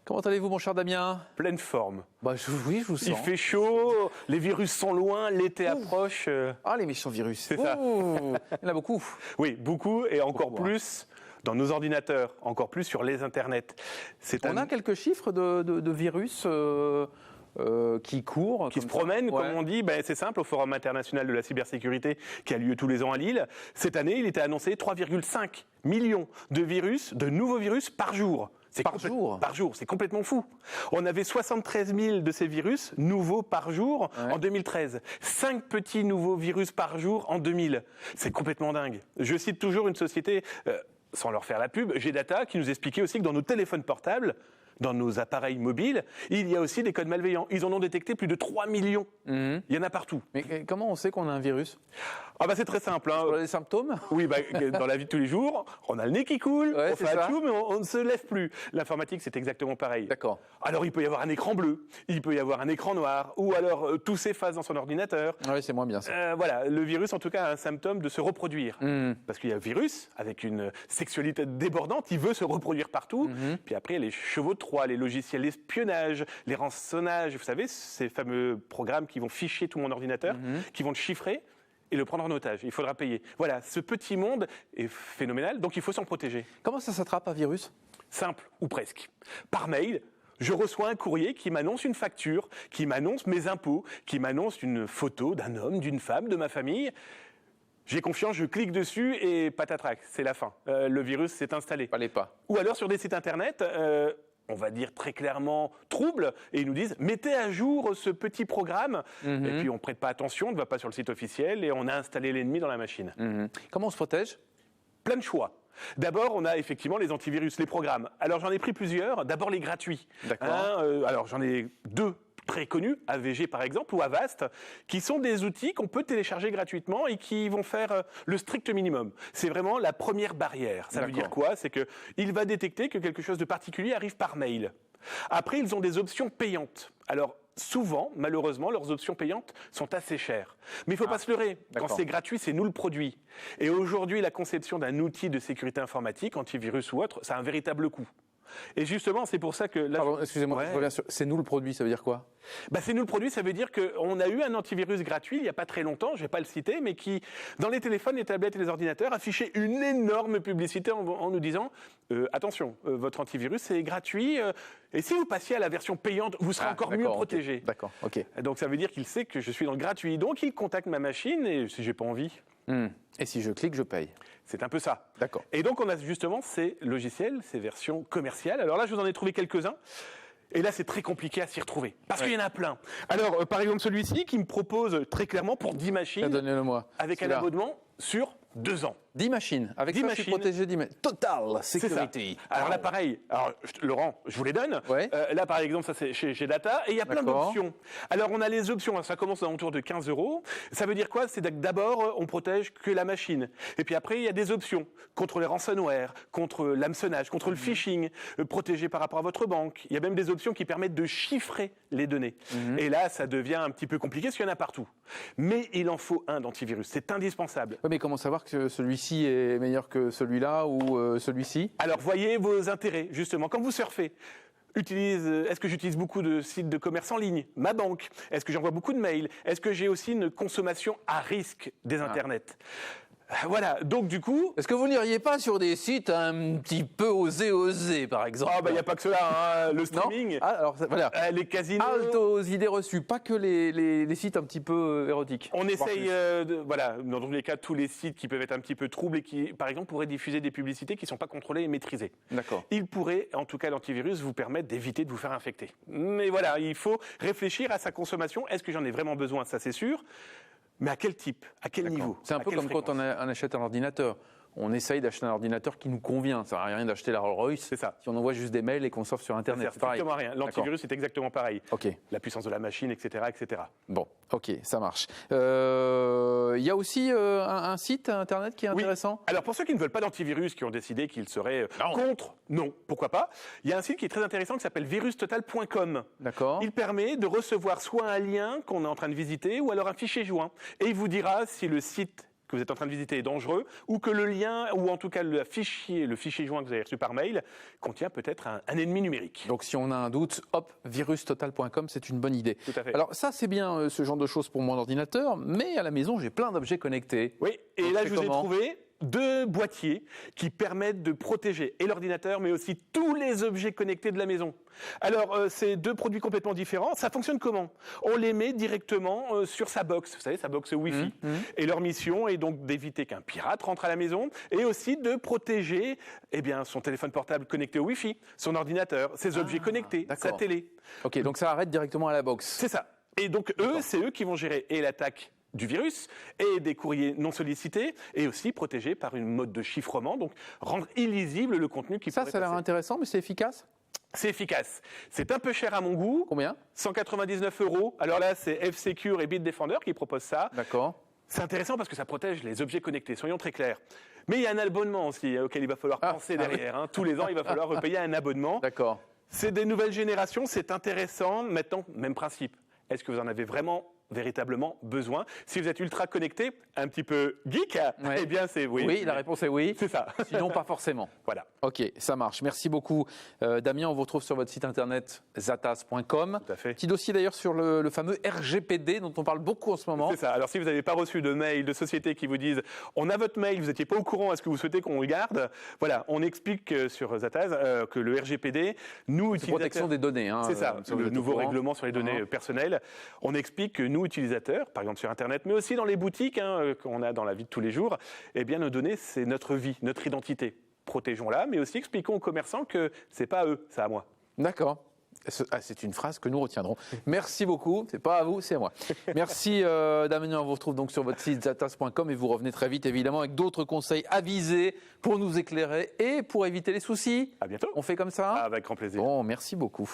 Comment allez-vous, mon cher Damien? Pleine forme. Oui, je vous sens. Il fait chaud, les virus sont loin, l'été approche. Ah, les méchants virus. C'est ça. Il y en a beaucoup. Oui, beaucoup et encore Beaucoup, plus dans nos ordinateurs, encore plus sur les internets. On a quelques chiffres de virus qui courent. Qui se comme ça. promènent, Ouais. comme on dit, c'est simple, au Forum international de la cybersécurité qui a lieu tous les ans à Lille. Cette année, il était annoncé 3,5 millions de nouveaux virus par jour. Par jour. Par jour, c'est complètement fou. On avait 73 000 de ces virus nouveaux par jour en 2013. 5 petits nouveaux virus par jour en 2000. C'est complètement dingue. Je cite toujours une société, sans leur faire la pub, G-Data, qui nous expliquait aussi que dans nos téléphones portables, dans nos appareils mobiles, il y a aussi des codes malveillants. Ils en ont détecté plus de 3 millions. Il y en a partout. Mais comment on sait qu'on a un virus? C'est très simple. On a des symptômes? Oui, dans la vie de tous les jours, on a le nez qui coule, Ouais, on fait c'est ça. atchou, mais on ne se lève plus. L'informatique, c'est exactement pareil. D'accord. Alors, il peut y avoir un écran bleu, il peut y avoir un écran noir, ou alors tout s'efface dans son ordinateur. Oui, c'est moins bien ça. Le virus, en tout cas, a un symptôme de se reproduire. Parce qu'il y a un virus, avec une sexualité débordante, il veut se reproduire partout. Puis après, il y a les chevaux de Troie, les logiciels d'espionnage, les rançonnages, vous savez, ces fameux programmes qui vont ficher tout mon ordinateur, qui vont le chiffrer et le prendre en otage. Il faudra payer. Voilà, ce petit monde est phénoménal, donc il faut s'en protéger. Comment ça s'attrape un virus? Simple, ou presque. Par mail, je reçois un courrier qui m'annonce une facture, qui m'annonce mes impôts, qui m'annonce une photo d'un homme, d'une femme, de ma famille. J'ai confiance, je clique dessus et patatrac, c'est la fin. Le virus s'est installé. Fallait pas. Ou alors sur des sites internet, on va dire très clairement trouble, et ils nous disent mettez à jour ce petit programme, et puis on prête pas attention, on ne va pas sur le site officiel et on a installé l'ennemi dans la machine. Comment on se protège? Plein de choix. D'abord, on a effectivement les antivirus, les programmes. Alors j'en ai pris plusieurs. D'abord les gratuits. D'accord. Alors j'en ai 2 très connus, AVG par exemple ou Avast, qui sont des outils qu'on peut télécharger gratuitement et qui vont faire le strict minimum. C'est vraiment la première barrière. Ça veut dire quoi? C'est qu'il va détecter que quelque chose de particulier arrive par mail. Après, ils ont des options payantes. Alors, souvent, malheureusement, leurs options payantes sont assez chères. Mais il ne faut pas se leurrer. Quand c'est gratuit, c'est nous le produit. Et aujourd'hui, la conception d'un outil de sécurité informatique, antivirus ou autre, ça a un véritable coût. Et justement, c'est pour ça que... Là, Pardon, excusez-moi, je reviens sur... C'est nous le produit, ça veut dire quoi? C'est nous le produit, ça veut dire qu'on a eu un antivirus gratuit il n'y a pas très longtemps, je ne vais pas le citer, mais qui, dans les téléphones, les tablettes et les ordinateurs, affichait une énorme publicité en nous disant attention, votre antivirus est gratuit, et si vous passiez à la version payante, vous serez encore mieux protégé. Okay. D'accord, ok. Donc ça veut dire qu'il sait que je suis dans le gratuit, donc il contacte ma machine, et si j'ai pas envie... Et si je clique, je paye. C'est un peu ça. D'accord. Et donc on a justement ces logiciels, ces versions commerciales. Alors là, je vous en ai trouvé quelques-uns. Et là, c'est très compliqué à s'y retrouver. Parce qu'il y en a plein. Alors, par exemple, celui-ci qui me propose très clairement pour 10 machines, donnez-le-moi. avec un abonnement sur 2 ans. 10 machines. Avec 10 ça, machines. je suis protégé 10 machines. Total Security. Alors là, pareil. Alors, Laurent, je vous les donne. Ouais. Là, par exemple, ça c'est chez Data. Et il y a plein d'options. Alors, on a les options. Ça commence à l'entour de 15 €. Ça veut dire quoi? C'est d'abord, on protège que la machine. Et puis après, il y a des options. Contre les ransomware, contre l'hameçonnage, contre le phishing, protégé par rapport à votre banque. Il y a même des options qui permettent de chiffrer les données. Et là, ça devient un petit peu compliqué parce qu'il y en a partout. Mais il en faut un d'antivirus. C'est indispensable. Oui, mais comment savoir que celui-ci est meilleur que celui-là ou celui-ci? Alors, voyez vos intérêts, justement. Quand vous surfez, est-ce que j'utilise beaucoup de sites de commerce en ligne? Ma banque? Est-ce que j'envoie beaucoup de mails? Est-ce que j'ai aussi une consommation à risque des internets? Voilà, donc du coup... Est-ce que vous n'iriez pas sur des sites un petit peu osés, par exemple? il n'y a pas que cela, hein. Le streaming, alors, voilà. les casinos... Halte aux idées reçues, pas que les sites un petit peu érotiques. On essaye, dans tous les cas, tous les sites qui peuvent être un petit peu troubles et qui, par exemple, pourraient diffuser des publicités qui ne sont pas contrôlées et maîtrisées. D'accord. Il pourrait, en tout cas, l'antivirus vous permettre d'éviter de vous faire infecter. Mais voilà, il faut réfléchir à sa consommation. Est-ce que j'en ai vraiment besoin? Ça, c'est sûr. Mais à quel type? À quel niveau? C'est un peu comme quand on achète un ordinateur. On essaye d'acheter un ordinateur qui nous convient. Ça ne sert à rien d'acheter la Rolls-Royce. C'est ça. Si on envoie juste des mails et qu'on surfe sur Internet. Ça sert strictement à rien. L'antivirus, c'est exactement pareil. Ok. La puissance de la machine, etc., etc. Bon, ok, ça marche. Il y a aussi un site Internet qui est intéressant. Alors pour ceux qui ne veulent pas d'antivirus, qui ont décidé qu'ils seraient contre, non, pourquoi pas. Il y a un site qui est très intéressant qui s'appelle virustotal.com. D'accord. Il permet de recevoir soit un lien qu'on est en train de visiter ou alors un fichier joint. Et il vous dira si le site que vous êtes en train de visiter est dangereux, ou que le lien, ou en tout cas le fichier joint que vous avez reçu par mail, contient peut-être un ennemi numérique. Donc si on a un doute, hop, virustotal.com, c'est une bonne idée. Tout à fait. Alors ça, c'est bien ce genre de choses pour mon ordinateur, mais à la maison, j'ai plein d'objets connectés. Oui, et donc là je vous ai comment trouvé 2 boîtiers qui permettent de protéger et l'ordinateur, mais aussi tous les objets connectés de la maison. Alors, c'est 2 produits complètement différents. Ça fonctionne comment? On les met directement sur sa box, vous savez, sa box Wi-Fi. Et leur mission est donc d'éviter qu'un pirate rentre à la maison et aussi de protéger son téléphone portable connecté au Wi-Fi, son ordinateur, ses objets connectés, sa télé. Ok, donc ça arrête directement à la box. C'est ça. Et donc, c'est eux qui vont gérer et l'attaque du virus et des courriers non sollicités et aussi protégés par une mode de chiffrement, donc rendre illisible le contenu qui pourrait passer. Ça a l'air intéressant, mais c'est efficace? C'est efficace. C'est un peu cher à mon goût. Combien? 199 €. Alors là, c'est F-Secure et Bitdefender qui proposent ça. D'accord. C'est intéressant parce que ça protège les objets connectés, soyons très clairs. Mais il y a un abonnement aussi auquel il va falloir penser derrière. Tous les ans, il va falloir repayer un abonnement. D'accord. C'est des nouvelles générations, c'est intéressant. Maintenant, même principe. Est-ce que vous en avez véritablement besoin? Si vous êtes ultra connecté, un petit peu geek, eh bien c'est oui. Oui, la réponse est oui. C'est ça. Sinon, pas forcément. Voilà. Ok, ça marche. Merci beaucoup, Damien. On vous retrouve sur votre site internet zatas.com. Tout à fait. Petit dossier d'ailleurs sur le fameux RGPD dont on parle beaucoup en ce moment. C'est ça. Alors si vous n'avez pas reçu de mail de société qui vous disent on a votre mail, vous n'étiez pas au courant, est-ce que vous souhaitez qu'on le garde? Voilà, on explique sur Zatas que le RGPD, nous utilisateurs, protection des données. C'est ça, le nouveau règlement sur les données personnelles. On explique que nous utilisateurs, par exemple sur Internet, mais aussi dans les boutiques qu'on a dans la vie de tous les jours, eh bien nos données c'est notre vie, notre identité. Protégeons-la, mais aussi expliquons aux commerçants que c'est pas à eux, c'est à moi. D'accord. C'est une phrase que nous retiendrons. Merci beaucoup. C'est pas à vous, c'est à moi. Merci Damien. On vous retrouve donc sur votre site zatas.com et vous revenez très vite évidemment avec d'autres conseils avisés pour nous éclairer et pour éviter les soucis. À bientôt. On fait comme ça? Avec grand plaisir. Bon, merci beaucoup.